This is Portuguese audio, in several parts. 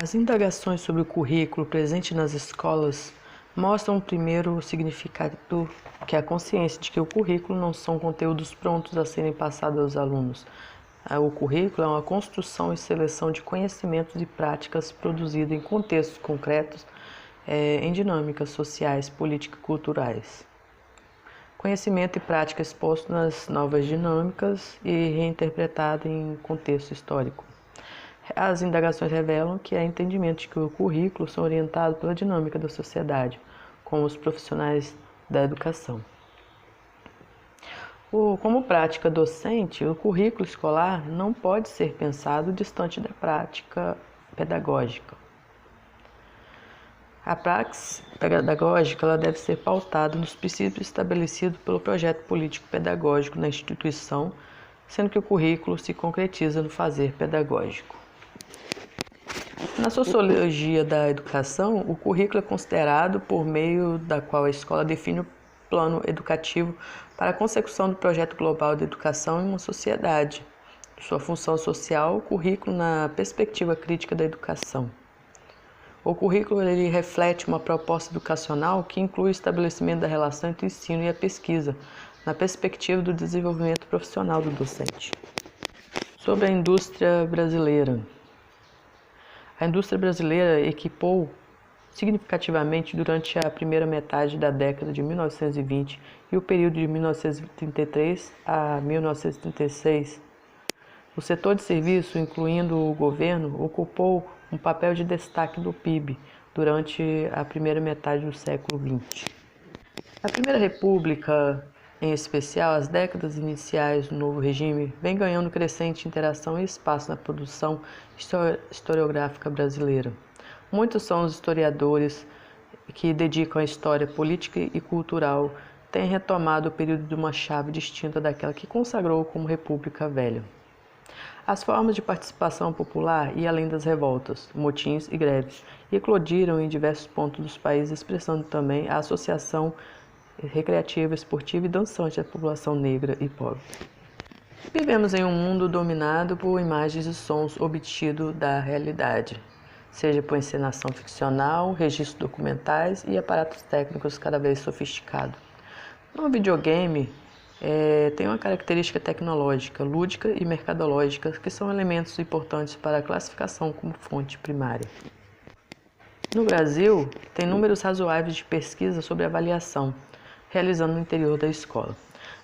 As indagações sobre o currículo presente nas escolas mostram primeiro o significado que é a consciência de que o currículo não são conteúdos prontos a serem passados aos alunos. O currículo é uma construção e seleção de conhecimentos e práticas produzidos em contextos concretos, em dinâmicas sociais, políticas e culturais. Conhecimento e prática exposto nas novas dinâmicas e reinterpretado em contexto histórico. As indagações revelam que há entendimento de que o currículo são orientados pela dinâmica da sociedade, como os profissionais da educação. Como prática docente, o currículo escolar não pode ser pensado distante da prática pedagógica. A praxis pedagógica ela deve ser pautada nos princípios estabelecidos pelo projeto político-pedagógico na instituição, sendo que o currículo se concretiza no fazer pedagógico. Na sociologia da educação, o currículo é considerado por meio da qual a escola define o plano educativo para a consecução do projeto global de educação em uma sociedade. Sua função social, o currículo na perspectiva crítica da educação. O currículo ele reflete uma proposta educacional que inclui o estabelecimento da relação entre o ensino e a pesquisa, na perspectiva do desenvolvimento profissional do docente. Sobre a indústria brasileira. A indústria brasileira equipou significativamente durante a primeira metade da década de 1920 e o período de 1933 a 1936. O setor de serviço, incluindo o governo, ocupou um papel de destaque no PIB durante a primeira metade do século XX. A Primeira República, em especial, as décadas iniciais do novo regime, vem ganhando crescente interação e espaço na produção historiográfica brasileira. Muitos são os historiadores que dedicam à história política e cultural, têm retomado o período de uma chave distinta daquela que consagrou como República Velha. As formas de participação popular e além das revoltas, motins e greves eclodiram em diversos pontos dos países, expressando também a associação recreativa, esportiva e dançante da população negra e pobre. Vivemos em um mundo dominado por imagens e sons obtidos da realidade, seja por encenação ficcional, registros documentais e aparatos técnicos cada vez sofisticados. No videogame, tem uma característica tecnológica, lúdica e mercadológica que são elementos importantes para a classificação como fonte primária. No Brasil, tem números razoáveis de pesquisa sobre avaliação, realizando no interior da escola.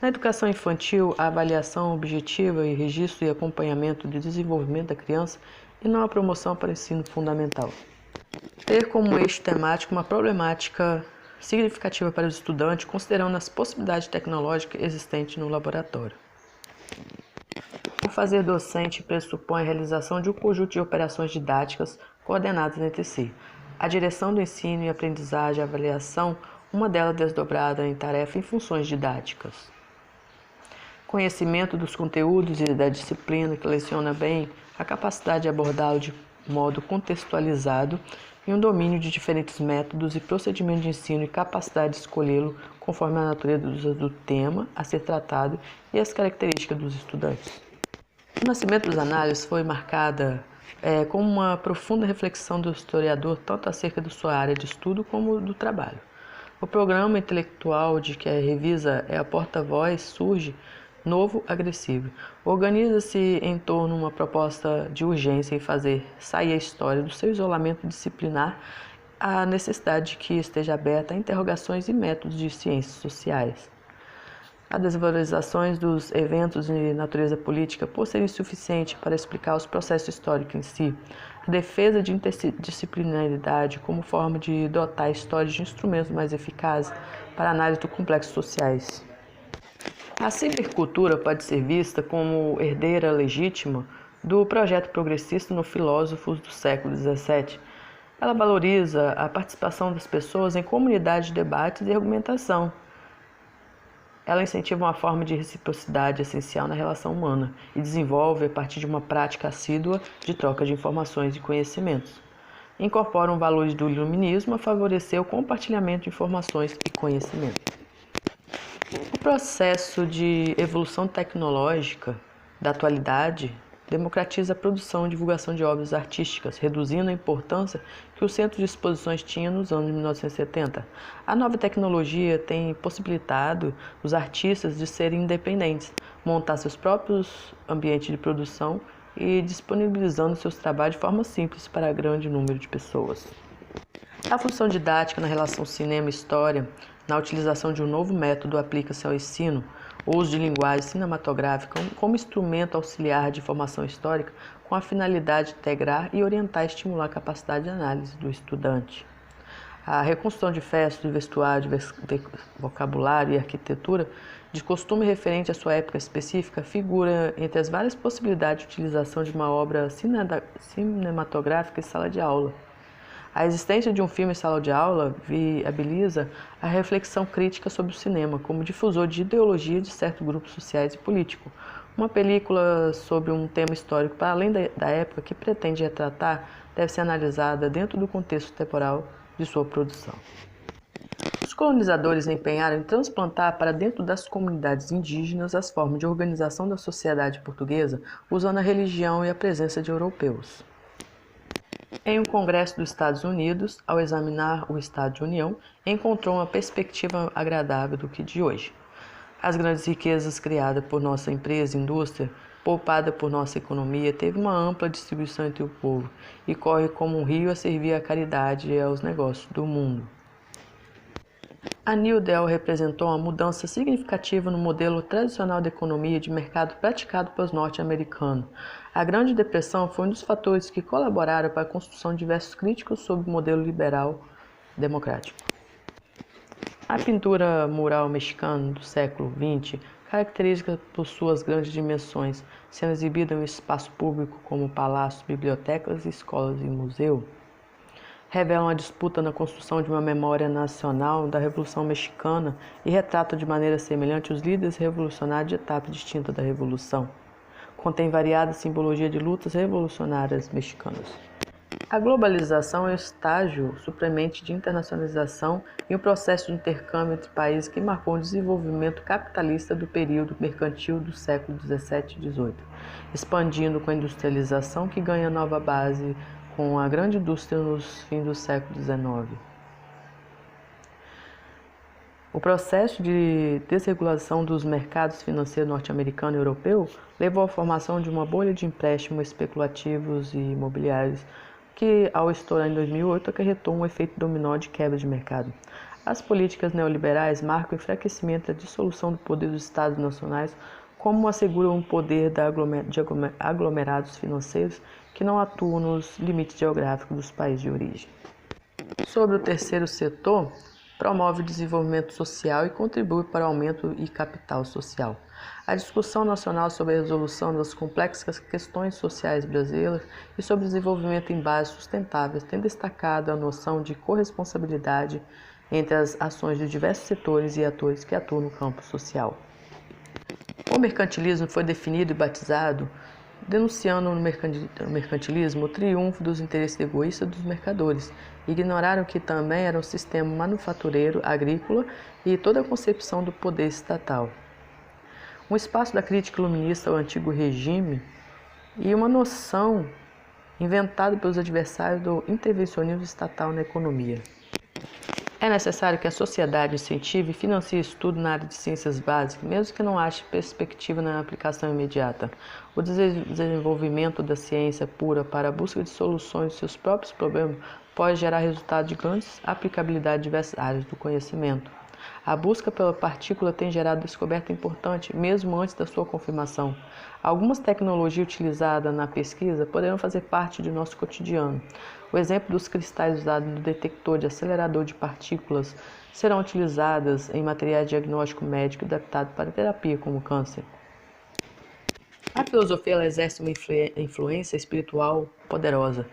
Na educação infantil, a avaliação objetiva e registro e acompanhamento do desenvolvimento da criança e não a promoção para o ensino fundamental. Ter como eixo temático uma problemática significativa para os estudantes, considerando as possibilidades tecnológicas existentes no laboratório. O fazer docente pressupõe a realização de um conjunto de operações didáticas coordenadas entre si. A direção do ensino e aprendizagem, a avaliação, uma delas desdobrada em tarefa em funções didáticas. Conhecimento dos conteúdos e da disciplina que leciona bem, a capacidade de abordá-lo de modo contextualizado e um domínio de diferentes métodos e procedimentos de ensino e capacidade de escolhê-lo conforme a natureza do tema a ser tratado e as características dos estudantes. O nascimento das análises foi marcada como uma profunda reflexão do historiador tanto acerca de sua área de estudo como do trabalho. O programa intelectual de que a revisa é a porta-voz surge novo, agressivo. Organiza-se em torno de uma proposta de urgência em fazer sair a história do seu isolamento disciplinar à necessidade de que esteja aberta a interrogações e métodos de ciências sociais. As desvalorizações dos eventos de natureza política, por serem insuficientes para explicar os processos históricos em si, a defesa de interdisciplinaridade como forma de dotar a história de instrumentos mais eficazes para a análise dos complexos sociais. A cibercultura pode ser vista como herdeira legítima do projeto progressista no filósofos do século XVII. Ela valoriza a participação das pessoas em comunidades de debates e argumentação. Ela incentiva uma forma de reciprocidade essencial na relação humana e desenvolve a partir de uma prática assídua de troca de informações e conhecimentos. Incorporam valores do iluminismo a favorecer o compartilhamento de informações e conhecimento. O processo de evolução tecnológica da atualidade democratiza a produção e divulgação de obras artísticas, reduzindo a importância que o centro de exposições tinha nos anos 1970. A nova tecnologia tem possibilitado os artistas de serem independentes, montar seus próprios ambientes de produção e disponibilizando seus trabalhos de forma simples para grande número de pessoas. A função didática na relação cinema-história, na utilização de um novo método, aplica-se ao ensino, o uso de linguagem cinematográfica como instrumento auxiliar de formação histórica com a finalidade de integrar e orientar e estimular a capacidade de análise do estudante. A reconstrução de festas, de vestuário, de vocabulário e arquitetura, de costume referente à sua época específica, figura entre as várias possibilidades de utilização de uma obra cinematográfica em sala de aula. A existência de um filme em sala de aula viabiliza a reflexão crítica sobre o cinema como difusor de ideologia de certos grupos sociais e políticos. Uma película sobre um tema histórico para além da época que pretende retratar deve ser analisada dentro do contexto temporal de sua produção. Os colonizadores empenharam em transplantar para dentro das comunidades indígenas as formas de organização da sociedade portuguesa usando a religião e a presença de europeus. Em um congresso dos Estados Unidos, ao examinar o Estado de União, encontrou uma perspectiva agradável do que de hoje. As grandes riquezas criadas por nossa empresa e indústria, poupada por nossa economia, teve uma ampla distribuição entre o povo e corre como um rio a servir à caridade e aos negócios do mundo. A New Deal representou uma mudança significativa no modelo tradicional de economia de mercado praticado pelos norte-americanos. A Grande Depressão foi um dos fatores que colaboraram para a construção de diversos críticos sobre o modelo liberal democrático. A pintura mural mexicana do século XX, característica por suas grandes dimensões, sendo exibida em um espaço público como palácios, bibliotecas, escolas e museus, revelam a disputa na construção de uma memória nacional da Revolução Mexicana e retratam de maneira semelhante os líderes revolucionários de etapas distintas da Revolução. Contém variada simbologia de lutas revolucionárias mexicanas. A globalização é o estágio supremente de internacionalização e o processo de intercâmbio entre países que marcou o desenvolvimento capitalista do período mercantil do século XVII e XVIII, expandindo com a industrialização que ganha nova base com a grande indústria nos fins do século XIX. O processo de desregulação dos mercados financeiros norte-americano e europeu levou à formação de uma bolha de empréstimos especulativos e imobiliários que, ao estourar em 2008, acarretou um efeito dominó de quebra de mercado. As políticas neoliberais marcam o enfraquecimento e a dissolução do poder dos Estados nacionais, como asseguram o poder de aglomerados financeiros que não atuam nos limites geográficos dos países de origem. Sobre o terceiro setor, promove o desenvolvimento social e contribui para o aumento e capital social. A discussão nacional sobre a resolução das complexas questões sociais brasileiras e sobre o desenvolvimento em bases sustentáveis tem destacado a noção de corresponsabilidade entre as ações de diversos setores e atores que atuam no campo social. O mercantilismo foi definido e batizado denunciando no mercantilismo o triunfo dos interesses egoístas dos mercadores. Ignoraram que também era um sistema manufatureiro, agrícola e toda a concepção do poder estatal. Um espaço da crítica iluminista ao antigo regime e uma noção inventada pelos adversários do intervencionismo estatal na economia. É necessário que a sociedade incentive e financie estudo na área de ciências básicas, mesmo que não ache perspectiva na aplicação imediata. O desenvolvimento da ciência pura para a busca de soluções de seus próprios problemas pode gerar resultados de grande aplicabilidade em diversas áreas do conhecimento. A busca pela partícula tem gerado descoberta importante, mesmo antes da sua confirmação. Algumas tecnologias utilizadas na pesquisa poderão fazer parte de nosso cotidiano. O exemplo dos cristais usados no detector de acelerador de partículas serão utilizadas em materiais de diagnóstico médico adaptados para terapia como câncer. A filosofia ela exerce uma influência espiritual poderosa.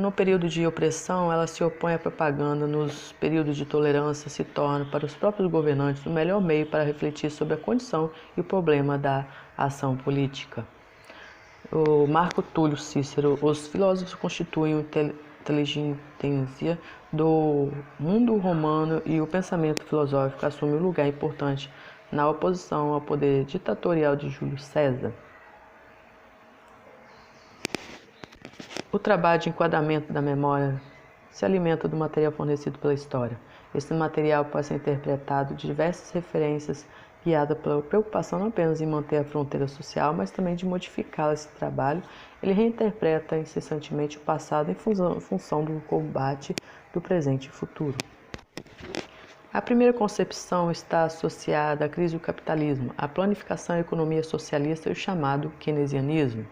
No período de opressão, ela se opõe à propaganda. Nos períodos de tolerância, se torna, para os próprios governantes, o melhor meio para refletir sobre a condição e o problema da ação política. O Marco Túlio Cícero, os filósofos constituem a inteligência do mundo romano e o pensamento filosófico assume um lugar importante na oposição ao poder ditatorial de Júlio César. O trabalho de enquadramento da memória se alimenta do material fornecido pela história. Esse material pode ser interpretado de diversas referências, guiada pela preocupação não apenas em manter a fronteira social, mas também de modificá-la. Esse trabalho, ele reinterpreta incessantemente o passado em função do combate do presente e futuro. A primeira concepção está associada à crise do capitalismo, à planificação e à economia socialista e o chamado keynesianismo.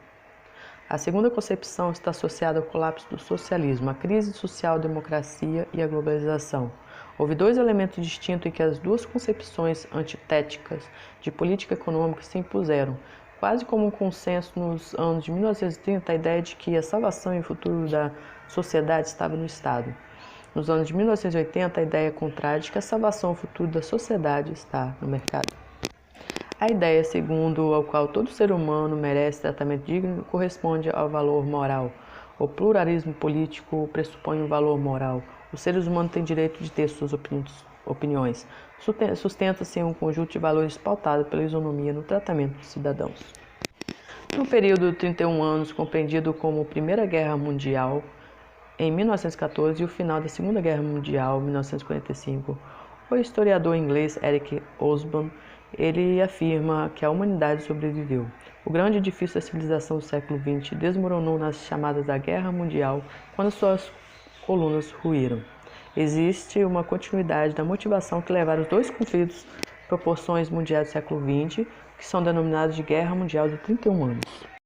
A segunda concepção está associada ao colapso do socialismo, à crise social, à democracia e à globalização. Houve dois elementos distintos em que as duas concepções antitéticas de política econômica se impuseram, quase como um consenso nos anos de 1930, a ideia de que a salvação e o futuro da sociedade estava no Estado. Nos anos de 1980, a ideia contrária de que a salvação e o futuro da sociedade está no mercado. A ideia segundo a qual todo ser humano merece tratamento digno corresponde ao valor moral. O pluralismo político pressupõe um valor moral. Os seres humanos têm direito de ter suas opiniões. Sustenta-se um conjunto de valores pautado pela isonomia no tratamento dos cidadãos. No período de 31 anos, compreendido como Primeira Guerra Mundial, em 1914 e o final da Segunda Guerra Mundial, 1945, o historiador inglês Eric Hobsbawm ele afirma que a humanidade sobreviveu. O grande edifício da civilização do século XX desmoronou nas chamadas da Guerra Mundial, quando suas colunas ruíram. Existe uma continuidade da motivação que levaram os dois conflitos proporções mundiais do século XX, que são denominados de Guerra Mundial de 31 anos.